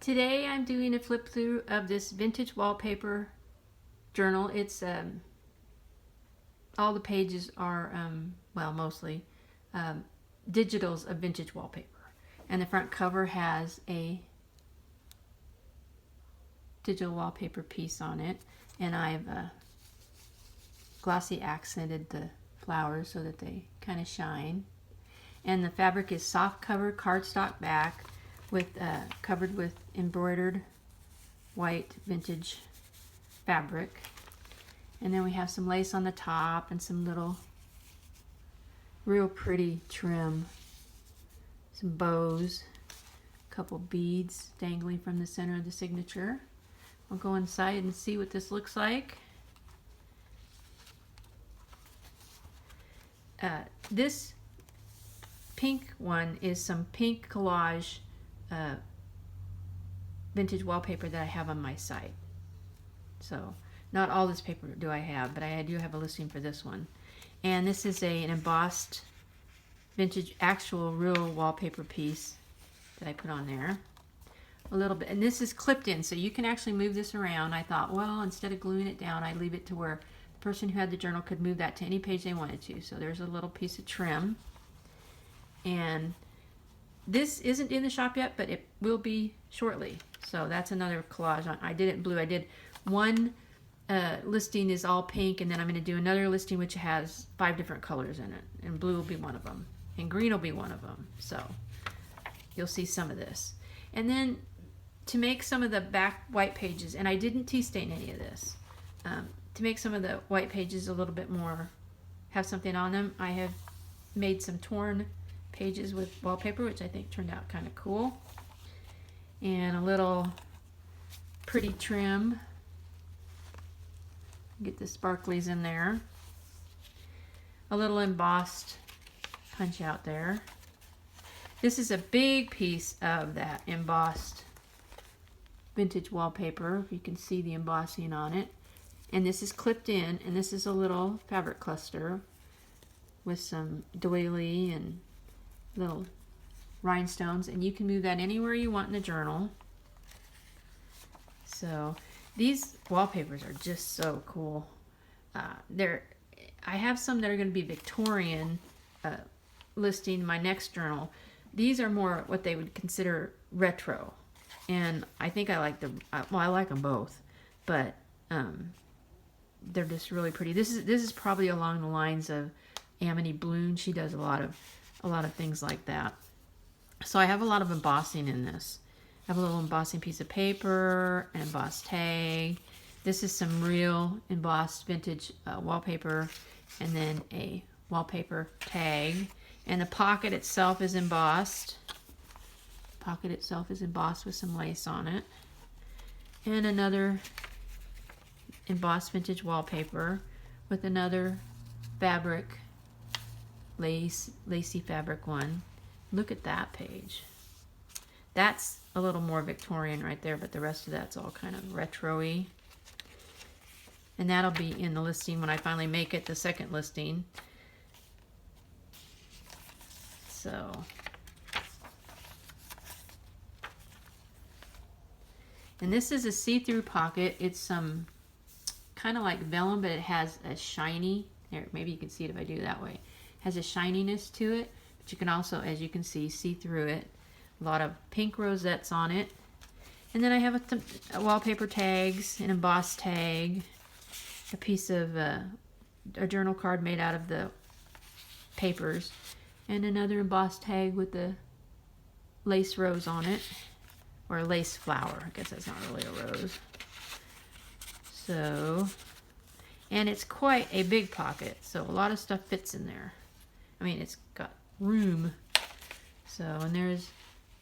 Today I'm doing a flip through of this vintage wallpaper journal. It's all the pages are well, mostly digitals of vintage wallpaper, and the front cover has a digital wallpaper piece on it, and I've glossy accented the flowers so that they kind of shine. And the fabric is soft cover cardstock back with covered with embroidered white vintage fabric. And then we have some lace on the top and some little real pretty trim, some bows, a couple beads dangling from the center of the signature. I'll go inside and see what this looks like. This pink one is some pink collage vintage wallpaper that I have on my site. So not all this paper do I have, but I do have a listing for this one. And this is an embossed vintage actual real wallpaper piece that I put on there. A little bit, and this is clipped in, so you can actually move this around. I thought, well, instead of gluing it down, I'd leave it to where the person who had the journal could move that to any page they wanted to. So there's a little piece of trim. And this isn't in the shop yet, but it will be shortly. So that's another collage. I did it in blue. I did one listing is all pink, and then I'm going to do another listing which has 5 different colors in it. And blue will be one of them. And green will be one of them. So you'll see some of this. And then to make some of the back white pages, and I didn't tea stain any of this, to make some of the white pages a little bit more, have something on them, I have made some torn pages with wallpaper, which I think turned out kind of cool. And a little pretty trim. Get the sparklies in there. A little embossed punch out there. This is a big piece of that embossed vintage wallpaper. If you can see the embossing on it. And this is clipped in, and this is a little fabric cluster with some doily and little rhinestones, and you can move that anywhere you want in the journal. So these wallpapers are just so cool. I have some that are going to be Victorian listing my next journal. These are more what they would consider retro, and I think I like them. Well, I like them both, but they're just really pretty. This is probably along the lines of Amity Bloom. She does a lot of things like that. So I have a lot of embossing in this. I have a little embossing piece of paper, an embossed tag. This is some real embossed vintage wallpaper, and then a wallpaper tag. And the pocket itself is embossed. The pocket itself is embossed with some lace on it. And another embossed vintage wallpaper with another fabric, lacy fabric one. Look at that page. That's a little more Victorian right there, but the rest of that's all kind of retro-y. And that'll be in the listing when I finally make it, the second listing. So and this is a see-through pocket. It's some kind of like vellum, but it has a shiny, there, maybe you can see it if I do it that way. It has a shininess to it, but you can also, as you can see through it. A lot of pink rosettes on it. And then I have a wallpaper tags, an embossed tag, a piece of a journal card made out of the papers, and another embossed tag with the lace rose on it, or a lace flower. I guess that's not really a rose. So, and it's quite a big pocket, so a lot of stuff fits in there. I mean, it's got room. So, and there's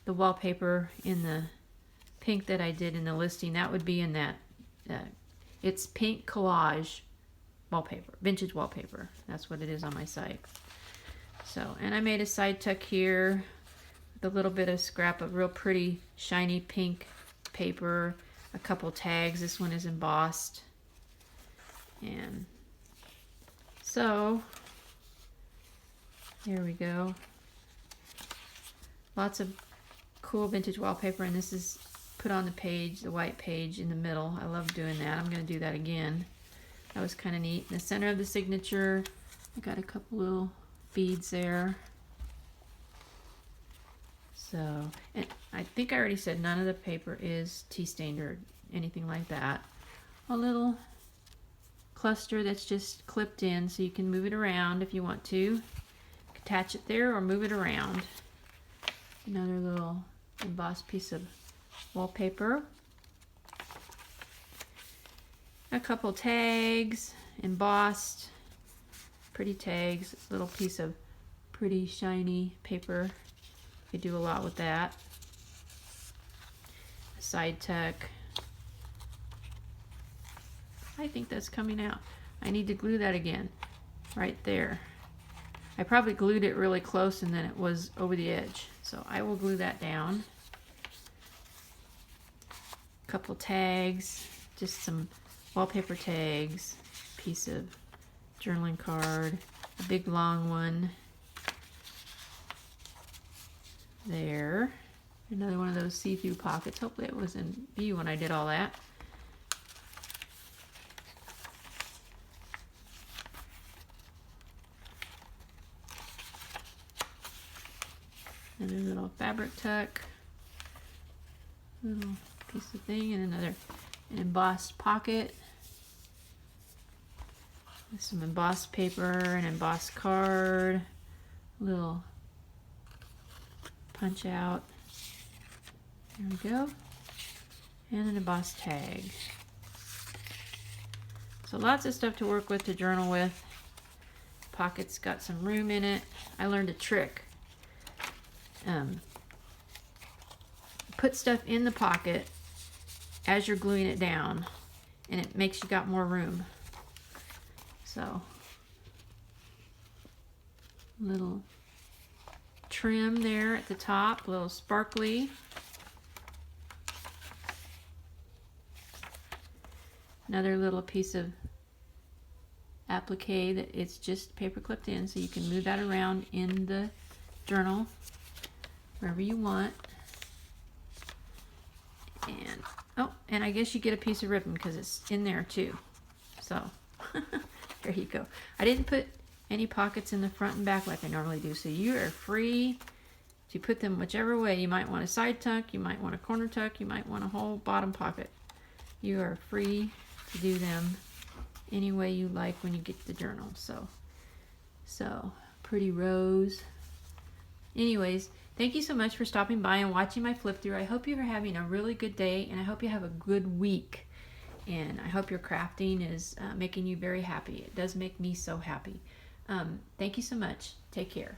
the wallpaper in the pink that I did in the listing. That would be in that, it's pink collage wallpaper, vintage wallpaper. That's what it is on my site. So, and I made a side tuck here with a little bit of scrap of real pretty shiny pink paper, a couple tags. This one is embossed. And so, here we go. Lots of cool vintage wallpaper, and this is put on the page, the white page in the middle. I love doing that. I'm going to do that again. That was kind of neat. In the center of the signature, I got a couple little beads there. So, and I think I already said none of the paper is tea stained or anything like that. A little cluster that's just clipped in so you can move it around if you want to. Attach it there or move it around. Another little embossed piece of wallpaper. A couple tags, embossed, pretty tags, little piece of pretty shiny paper. You do a lot with that. A side tuck. I think that's coming out. I need to glue that again, right there. I probably glued it really close and then it was over the edge. So I will glue that down. A couple tags, just some wallpaper tags, piece of journaling card, a big long one. There. Another one of those see-through pockets. Hopefully it was in view when I did all that. Another little fabric tuck, little piece of thing, and an embossed pocket. With some embossed paper, an embossed card, little punch out. There we go. And an embossed tag. So lots of stuff to work with, to journal with. Pocket's got some room in it. I learned a trick. Put stuff in the pocket as you're gluing it down, and it makes you got more room. So, little trim there at the top, a little sparkly. Another little piece of applique that it's just paper clipped in, so you can move that around in the journal wherever you want. And oh, and I guess you get a piece of ribbon because it's in there too. So there you go. I didn't put any pockets in the front and back like I normally do, so you are free to put them whichever way. You might want a side tuck, you might want a corner tuck, you might want a whole bottom pocket. You are free to do them any way you like when you get the journal. So pretty rose. Anyways, thank you so much for stopping by and watching my flip through. I hope you are having a really good day, and I hope you have a good week. And I hope your crafting is making you very happy. It does make me so happy. Thank you so much. Take care.